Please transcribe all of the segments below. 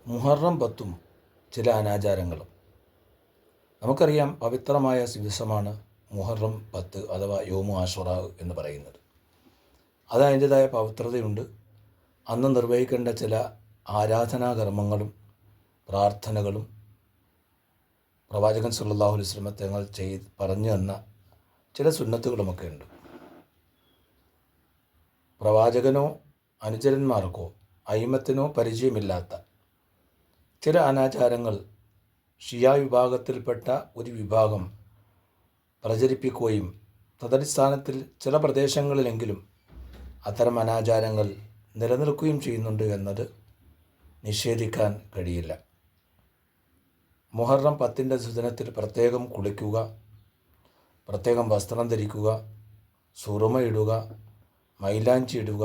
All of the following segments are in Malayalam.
മുഹറം 10 ചില അനാചാരങ്ങളും. നമുക്കറിയാം, പവിത്രമായ ദിവസമാണ് മുഹറം 10 അഥവാ യോമു ആഷുറാ എന്ന് പറയുന്നത്. അത് അതിൻ്റേതായ പവിത്രതയുണ്ട്. അന്ന് നിർവഹിക്കേണ്ട ചില ആരാധനാകർമ്മങ്ങളും പ്രാർത്ഥനകളും പ്രവാചകൻ സല്ലല്ലാഹു അലൈഹി വസല്ലം തങ്ങൾ പറഞ്ഞു തന്ന ചില സുന്നത്തുകളുമൊക്കെ ഉണ്ട്. പ്രവാചകനോ അനുചരന്മാർക്കോ അയിമത്തിനോ പരിചയമില്ലാത്ത ചില അനാചാരങ്ങൾ ഷിയ വിഭാഗത്തിൽപ്പെട്ട ഒരു വിഭാഗം പ്രചരിപ്പിക്കുകയും തദടിസ്ഥാനത്തിൽ ചില പ്രദേശങ്ങളിലെങ്കിലും അത്തരം അനാചാരങ്ങൾ നിലനിൽക്കുകയും ചെയ്യുന്നുണ്ട് എന്നത് നിഷേധിക്കാൻ കഴിയില്ല. മുഹറം 10 സുദിനത്തിൽ പ്രത്യേകം കുളിക്കുക, പ്രത്യേകം വസ്ത്രം ധരിക്കുക, സുറുമയിടുക, മൈലാഞ്ചി ഇടുക,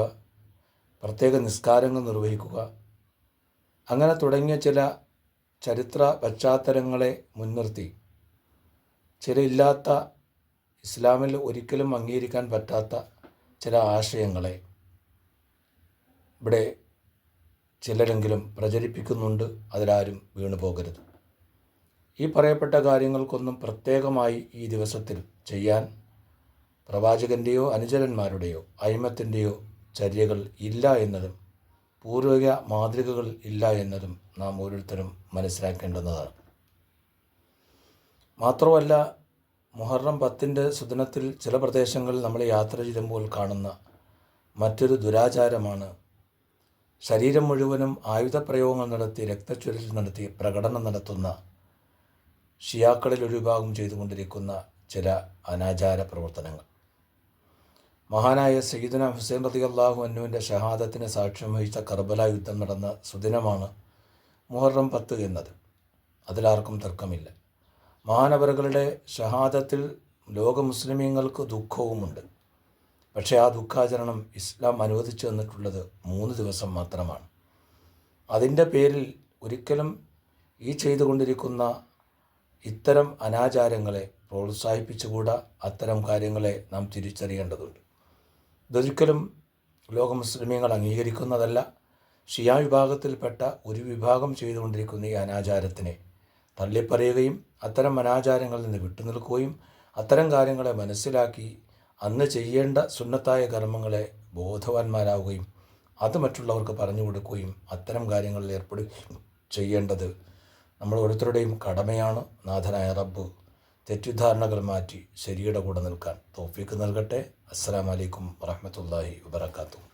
പ്രത്യേക നിസ്കാരങ്ങൾ നിർവഹിക്കുക, അങ്ങനെ തുടങ്ങിയ ചില ചരിത്ര പശ്ചാത്തലങ്ങളെ മുൻനിർത്തി ചില ഇല്ലാത്ത, ഇസ്ലാമിൽ ഒരിക്കലും അംഗീകരിക്കാൻ പറ്റാത്ത ചില ആശയങ്ങളെ ഇവിടെ ചിലരെങ്കിലും പ്രചരിപ്പിക്കുന്നുണ്ട്. അതിലാരും വീണു പോകരുത്. ഈ പറയപ്പെട്ട കാര്യങ്ങൾക്കൊന്നും പ്രത്യേകമായി ഈ ദിവസത്തിൽ ചെയ്യാൻ പ്രവാചകൻ്റെയോ അനുചരന്മാരുടെയോ അയിമത്തിൻ്റെയോ ചര്യകൾ ഇല്ല എന്നതും പൂർവിക മാതൃകകൾ ഇല്ല എന്നതും നാം ഓരോരുത്തരും മനസ്സിലാക്കേണ്ടുന്നതാണ്. മാത്രമല്ല, മുഹറം 10 സുദിനത്തിൽ ചില പ്രദേശങ്ങളിൽ നമ്മൾ യാത്ര ചെയ്യുമ്പോൾ കാണുന്ന മറ്റൊരു ദുരാചാരമാണ് ശരീരം മുഴുവനും ആയുധപ്രയോഗങ്ങൾ നടത്തി രക്തച്ചൊരിൽ നടത്തി പ്രകടനം നടത്തുന്ന ഷിയാക്കളിൽ ഒരു വിഭാഗം ചെയ്തുകൊണ്ടിരിക്കുന്ന ചില അനാചാര പ്രവർത്തനങ്ങൾ. മഹാനായ സയ്യിദുന ഹുസൈൻ റളിയല്ലാഹു അൻഹുവിൻ്റെ ഷഹാദത്തിന് സാക്ഷ്യം വഹിച്ച കർബല യുദ്ധം നടന്ന സുദിനമാണ് മുഹറം 10 എന്നത്. അതിലാർക്കും തർക്കമില്ല. മഹാനവറുകളുടെ ഷഹാദത്തിൽ ലോക മുസ്ലിമീങ്ങൾക്ക് ദുഃഖവുമുണ്ട്. പക്ഷേ ആ ദുഃഖാചരണം ഇസ്ലാം അനുവദിച്ചു തന്നിട്ടുള്ളത് 3 ദിവസം മാത്രമാണ്. അതിൻ്റെ പേരിൽ ഒരിക്കലും ഈ ചെയ്തുകൊണ്ടിരിക്കുന്ന ഇത്തരം അനാചാരങ്ങളെ പ്രോത്സാഹിപ്പിച്ചുകൂടാ. അത്തരം കാര്യങ്ങളെ നാം തിരിച്ചറിയേണ്ടതുണ്ട്. ഇതൊരിക്കലും ലോക മുസ്ലിമീങ്ങൾ അംഗീകരിക്കുന്നതല്ല. ഷിയ വിഭാഗത്തിൽപ്പെട്ട ഒരു വിഭാഗം ചെയ്തുകൊണ്ടിരിക്കുന്ന ഈ അനാചാരത്തിനെ തള്ളിപ്പറയുകയും അത്തരം അനാചാരങ്ങളിൽ നിന്ന് വിട്ടുനിൽക്കുകയും അത്തരം കാര്യങ്ങളെ മനസ്സിലാക്കി അന്ന് ചെയ്യേണ്ട സുന്നത്തായ കർമ്മങ്ങളെ ബോധവാന്മാരാവുകയും അത് മറ്റുള്ളവർക്ക് പറഞ്ഞു കൊടുക്കുകയും അത്തരം കാര്യങ്ങളിൽ ഏർപ്പെടുകയും ചെയ്യേണ്ടത് നമ്മൾ ഓരോരുത്തരുടെയും കടമയാണ്. നാഥനായ റബ്ബ് തെറ്റിദ്ധാരണകൾ മാറ്റി ശരിയുടെ കൂടെ നിൽക്കാൻ തൗഫീക്ക് നൽകട്ടെ. അസ്സലാമു അലൈക്കും വറഹ്മത്തുള്ളാഹി വബറകാതുഹു.